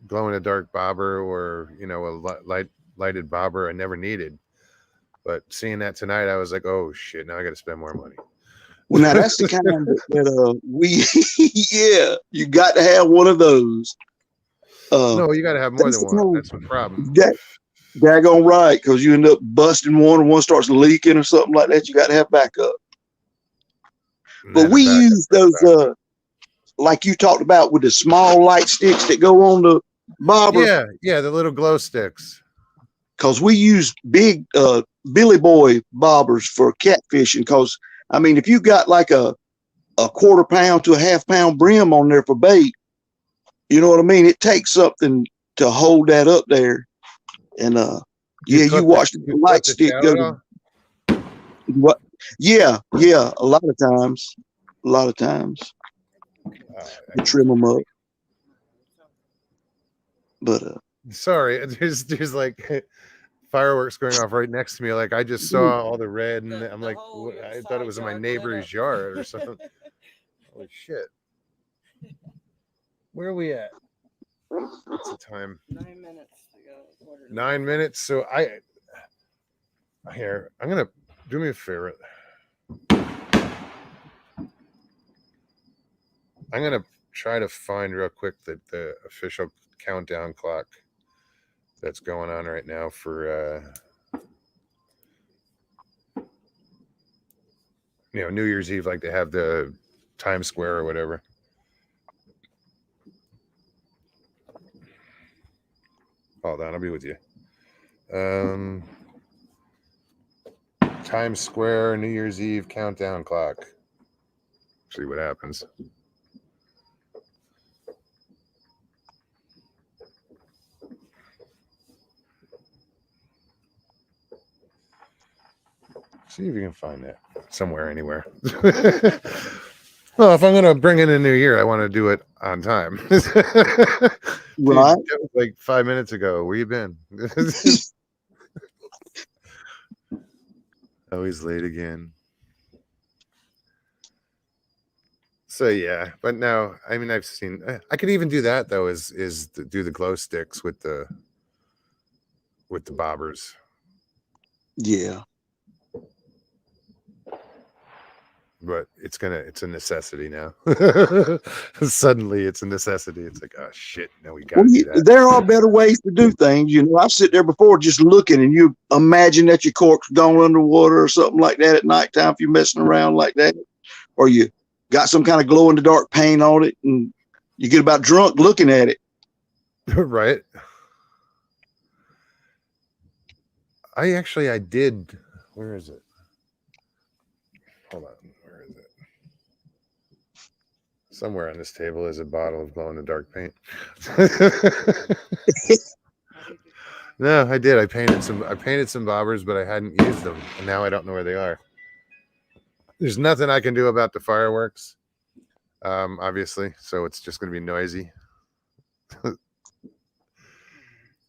glow in the dark bobber or a lighted bobber I never needed. But seeing that tonight, I was like, oh shit! Now I got to spend more money. Well, now that's the kind that we, yeah, you got to have one of those. No, you got to have more that's than the one. time. That's the problem. Daggone right, because you end up busting one, or one starts leaking or something like that. You got to have backup. But we use those, like you talked about, with the small light sticks that go on the bobber. Yeah, the little glow sticks. Because we use big Billy Boy bobbers for catfishing. Because I mean, if you got like a quarter pound to a half pound brim on there for bait, you know what I mean? It takes something to hold that up there. And you watch the light stick go to what? Yeah, a lot of times. You trim them up. But sorry, there's like fireworks going off right next to me. Like I just saw all the red, and I'm like, I thought it was in my neighbor's yard or something. Holy shit! Where are we at? What's the time? 9 minutes to go. 9 minutes. So I'm gonna do me a favor. I'm gonna try to find real quick the official countdown clock that's going on right now for New Year's Eve, like they have the Times Square or whatever. Hold on, I'll be with you. Times Square New Year's Eve countdown clock. See what happens. See if you can find that somewhere, anywhere. Well, if I'm going to bring in a new year, I want to do it on time. Dude, right. that was like 5 minutes ago. Where you been? Oh, he's late again. So yeah, but no, I mean, I've seen. I could even do that though. Is do the glow sticks with the bobbers. Yeah. but it's a necessity now. Suddenly it's a necessity. It's like, oh shit, no, we gotta do that. There are better ways to do things. You know, I sit there before just looking, and you imagine that your cork's gone underwater or something like that at nighttime if you're messing around like that, or you got some kind of glow in the dark paint on it, and you get about drunk looking at it. Right. I did. Where is it? Hold on. Where is it? Somewhere on this table is a bottle of glow in the dark paint. No, I did. I painted some bobbers, but I hadn't used them, and now I don't know where they are. There's nothing I can do about the fireworks, obviously, so it's just going to be noisy.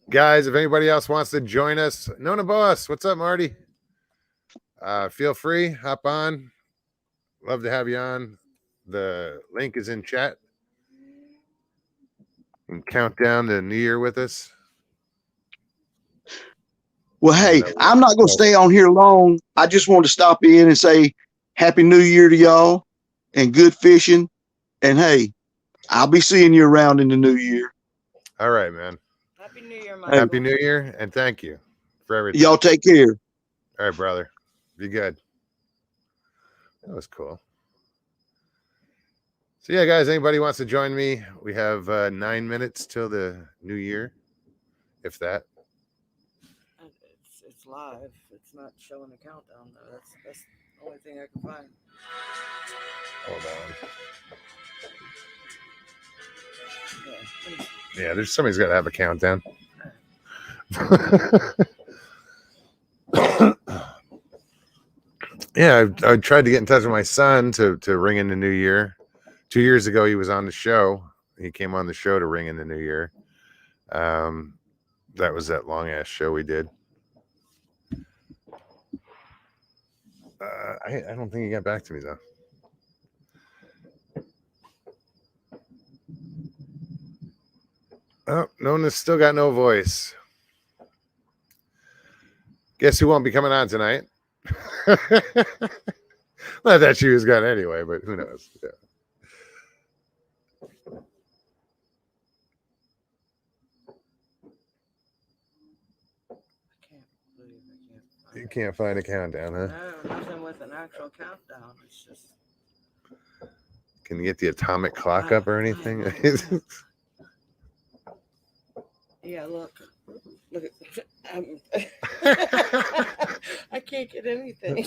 Guys, if anybody else wants to join us, Nona Boss, what's up, Marty? Feel free, hop on. Love to have you on. The link is in chat. And count down the New Year with us. Well, hey, I'm not going to stay on here long. I just want to stop in and say Happy New Year to y'all and good fishing. And hey, I'll be seeing you around in the new year. All right, man. Happy New Year, Mike. Happy New Year, and thank you for everything. Y'all take care. All right, brother. Be good. That was cool. So yeah, guys, anybody wants to join me? We have 9 minutes till the new year, if that. It's live. It's not showing a countdown though. That's the only thing I can find. Hold on. Yeah. Yeah, somebody's got to have a countdown. Yeah, I tried to get in touch with my son to ring in the new year. 2 years ago, he was on the show. He came on the show to ring in the new year. That was that long ass show we did. I don't think he got back to me though. Oh, Nona's still got no voice. Guess who won't be coming on tonight? Not that she was gone anyway, but who knows? Yeah. You can't find a countdown, huh? No, nothing with an actual countdown. It's just. Can you get the atomic clock up or anything? Yeah, look at. I can't get anything.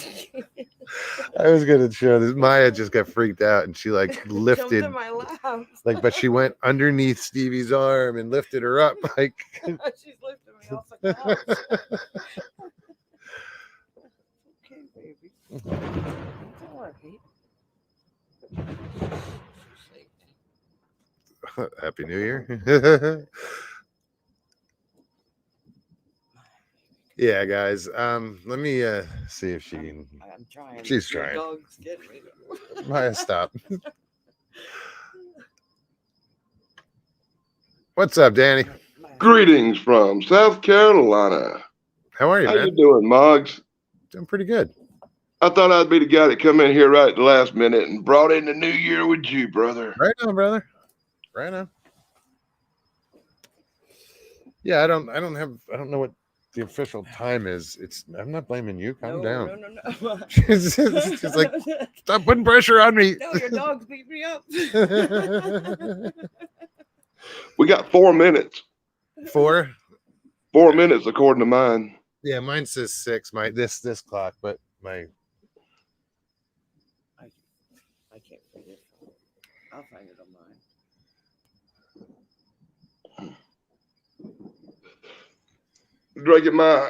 I was gonna show this. Maya just got freaked out and she like lifted, Jumped in my lap. like, but she went underneath Stevie's arm and lifted her up, like. She's lifting me off the couch. Okay, baby. Don't worry. Happy New Year. Yeah, guys. Let me see if she can. I'm trying. She's Your trying. dog's getting me. Maya, stop. What's up, Danny? Greetings from South Carolina. How are you, How man? you doing, Moggs? Doing pretty good. I thought I'd be the guy that come in here right at the last minute and brought in the new year with you, brother. Right on, brother. Right on. Yeah, I don't know what the official time is. I'm not blaming you. Calm down. No. She's like, stop putting pressure on me. No, your dog's beat me up. We got 4 minutes. 4? 4 minutes according to mine. Yeah, mine says 6. This clock, but my. I can't find it. I'll find it on mine. Drinking my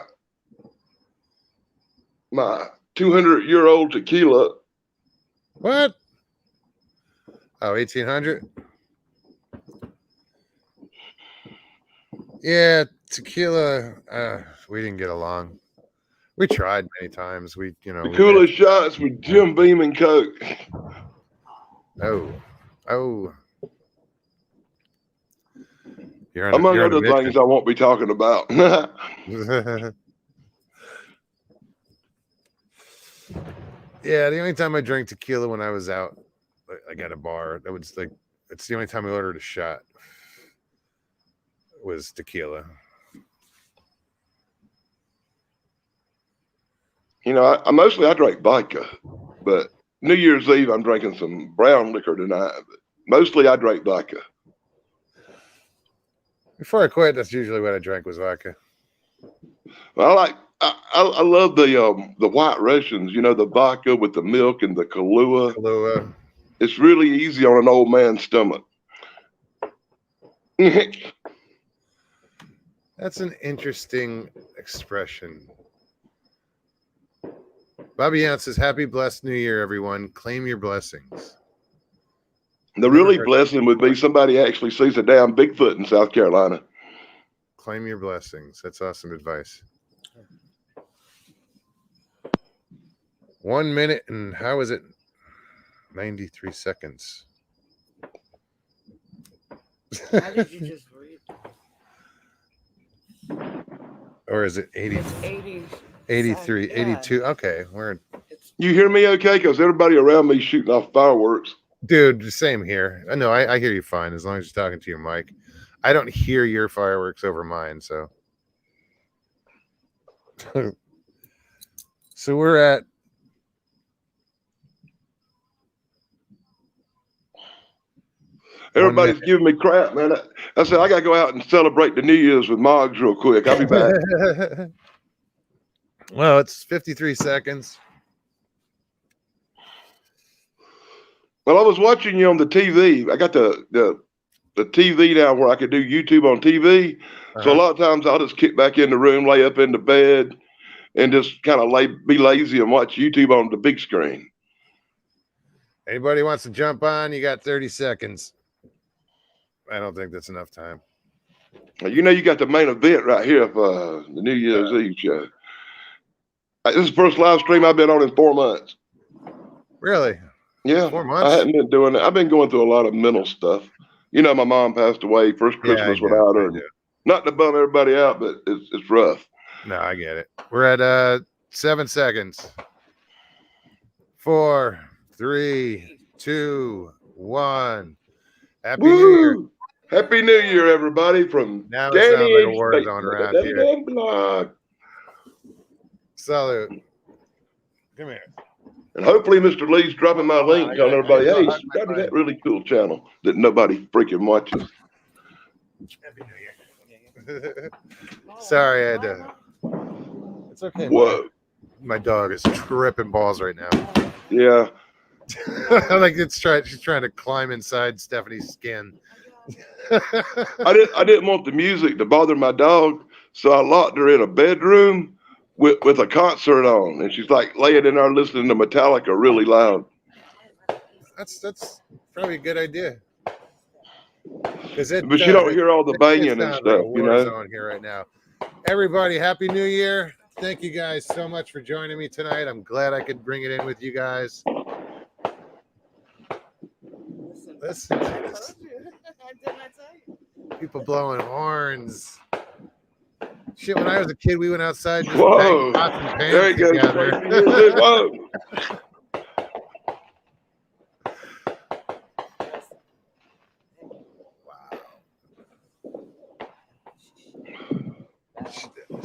200-year-old tequila. What? Oh, 1800? Yeah, tequila. We didn't get along. We tried many times. We The coolest shots with Jim Beam and Coke. Oh. Among other things I won't be talking about. Yeah, the only time I drank tequila when I was out, like at a bar, that was like, it's the only time I ordered a shot was tequila. You know, I mostly I drink vodka, but New Year's Eve I'm drinking some brown liquor tonight. But mostly I drink vodka. Before I quit, that's usually what I drank was vodka. I love the White Russians. You know, the vodka with the milk and the Kahlua. Kahlua. It's really easy on an old man's stomach. That's an interesting expression. Bobby Yount says, "Happy blessed New Year, everyone. Claim your blessings." The really blessing would be somebody actually sees a damn Bigfoot in South Carolina. Claim your blessings. That's awesome advice. 1 minute and how is it? 93 seconds. How did you just read? Or is it 80? It's 80. 83, Yeah. 82. Okay, we're You hear me okay? Because everybody around me shooting off fireworks. dude. Same here. I know. I hear you fine as long as you're talking to your mic. I don't hear your fireworks over mine. So, so we're at. Everybody's giving me crap, man. I said I gotta go out and celebrate the New Year's with Moggs real quick. I'll be back. Well, it's 53 seconds. Well, I was watching you on the TV. I got the TV now where I could do YouTube on TV. So a lot of times I'll just kick back in the room, lay up in the bed, and just kind of be lazy and watch YouTube on the big screen. Anybody wants to jump on? You got 30 seconds. I don't think that's enough time. You know, you got the main event right here of the New Year's Eve show. This is the first live stream I've been on in 4 months. Really? Yeah. 4 months? I hadn't been doing it. I've been going through a lot of mental stuff. You know, my mom passed away first Christmas without her. Not to bum everybody out, but it's rough. No, I get it. We're at 7 seconds. 4, 3, 2, 1. Happy New Year. Happy New Year, everybody, from Now Danny it sounds like a H. war State. zone around here. Blog. Salute. Come here. And hopefully Mr. Lee's dropping my link on everybody. Hey, subscribe to that really cool channel that nobody freaking watches. Happy New Year. Sorry, I had to. It's okay. Whoa. My dog is tripping balls right now. Yeah. Like she's trying to climb inside Stephanie's skin. I didn't want the music to bother my dog, so I locked her in a bedroom with a concert on, and she's like laying in there listening to Metallica really loud. That's probably a good idea. But you don't hear all the banging and stuff, you know. On here right now. Everybody, Happy New Year! Thank you guys so much for joining me tonight. I'm glad I could bring it in with you guys. Listen to this. People blowing horns. Shit, when I was a kid, we went outside and just banged pots and pans there he goes. together. Whoa.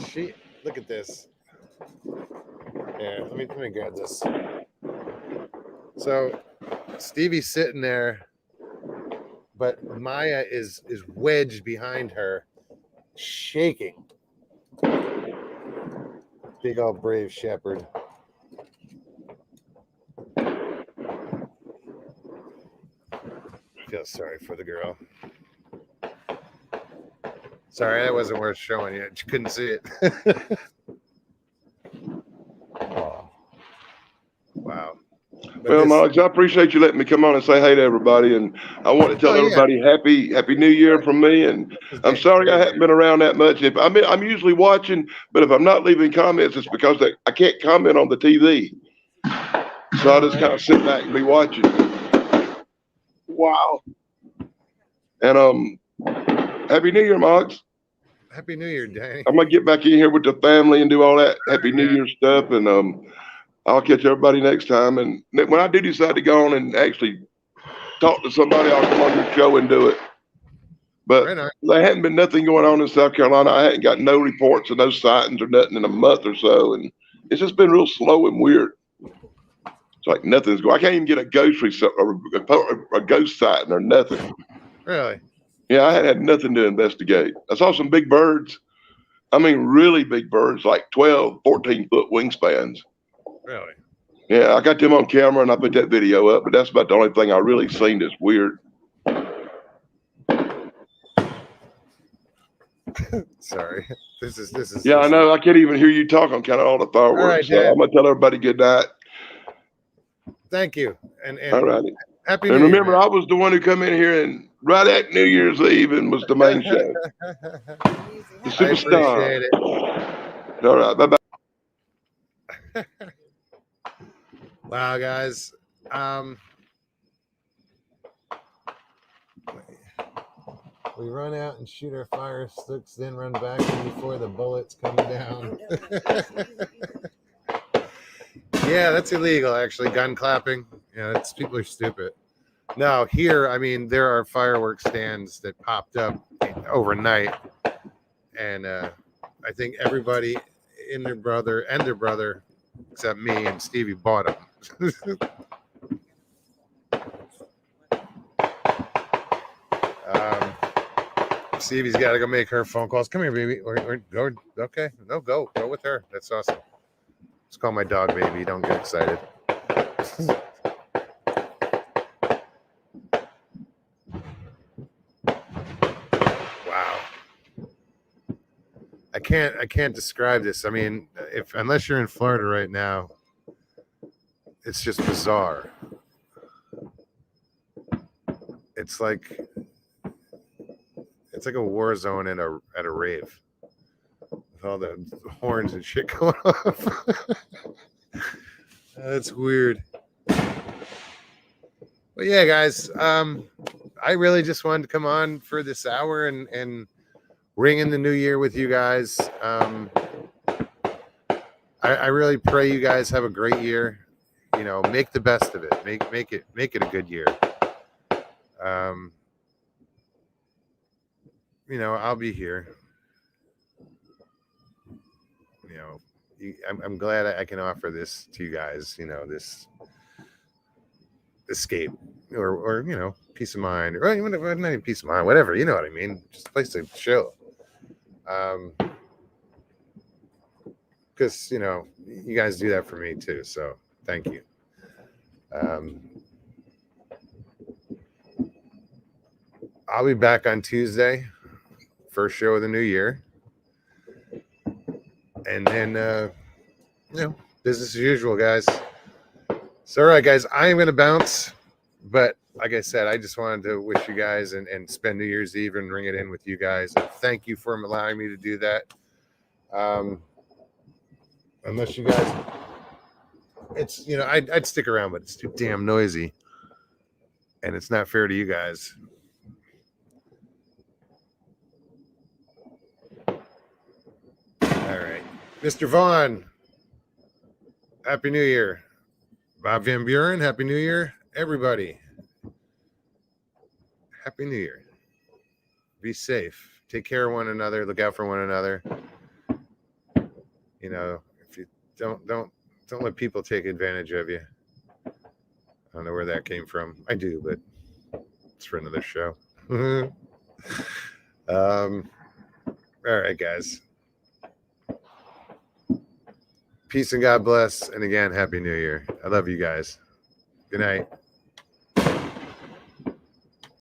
She look at this. Yeah, let me grab this. So Stevie's sitting there, but Maya is wedged behind her, shaking. Big old brave shepherd. Feel sorry for the girl. Sorry, that wasn't worth showing you. You couldn't see it. Oh. Wow. Well, Moggs, I appreciate you letting me come on and say hey to everybody, and I want to tell everybody Happy New Year from me. And I'm sorry I haven't been around that much. I'm usually watching, but if I'm not leaving comments, it's because I can't comment on the TV. So I just kind of sit back and be watching. Wow. And Happy New Year, Moggs. Happy New Year, Danny. I'm gonna get back in here with the family and do all that Happy New Year stuff, and I'll catch everybody next time. And when I do decide to go on and actually talk to somebody, I'll come on your show and do it. But Right on. there hadn't been nothing going on in South Carolina. I hadn't got no reports of no sightings or nothing in a month or so. And it's just been real slow and weird. It's like nothing's going. I can't even get a ghost or a ghost sighting or nothing. Really? Yeah, I had nothing to investigate. I saw some big birds. I mean, really big birds, like 12, 14-foot wingspans. Really? Yeah, I got them on camera and I put that video up, but that's about the only thing I really seen that's weird. Sorry. This is. Yeah, I know. I can't even hear you talk on kind of all the fireworks. All right, so Dad. I'm gonna tell everybody good night. Thank you. And All righty. happy And New remember, Year, I was the one who come in here and right at New Year's Eve and was the main show. man. The I superstar. appreciate it. All right. Bye bye. Wow, guys. We run out and shoot our fire sticks, then run back before the bullets come down. Yeah, that's illegal, actually. Gun clapping. Yeah, people are stupid. No, here, I mean, there are fireworks stands that popped up overnight, and I think everybody and their brother, except me and Stevie, bought them. Stevie's got to go make her phone calls. Come here, baby. Or go. Okay, no, go with her. That's awesome. Let's call my dog baby. Don't get excited. Wow. I can't describe this. I mean, unless you're in Florida right now, it's just bizarre. It's like a war zone at a rave with all the horns and shit going off. That's weird. But yeah, guys, I really just wanted to come on for this hour and ring in the new year with you guys. I really pray you guys have a great year. You know, make the best of it. Make it a good year. You know, I'll be here. You know, I'm glad I can offer this to you guys. You know, this escape or you know, peace of mind, or even not even peace of mind, whatever. You know what I mean? Just a place to chill. Because you know, you guys do that for me too. So thank you. I'll be back on Tuesday. First show of the new year, and then you know, business as usual, guys. So all right, guys, I am gonna bounce, but like I said, I just wanted to wish you guys and spend New Year's Eve and ring it in with you guys, and thank you for allowing me to do that. Unless you guys, it's, you know, I'd stick around, but it's too damn noisy, and it's not fair to you guys. All right. Mr. Vaughn, Happy New Year. Bob Van Buren, Happy New Year. Everybody, Happy New Year. Be safe. Take care of one another. Look out for one another. You know, if you don't let people take advantage of you. I don't know where that came from. I do, but it's for another show. All right, guys. Peace and God bless. And again, Happy New Year. I love you guys. Good night.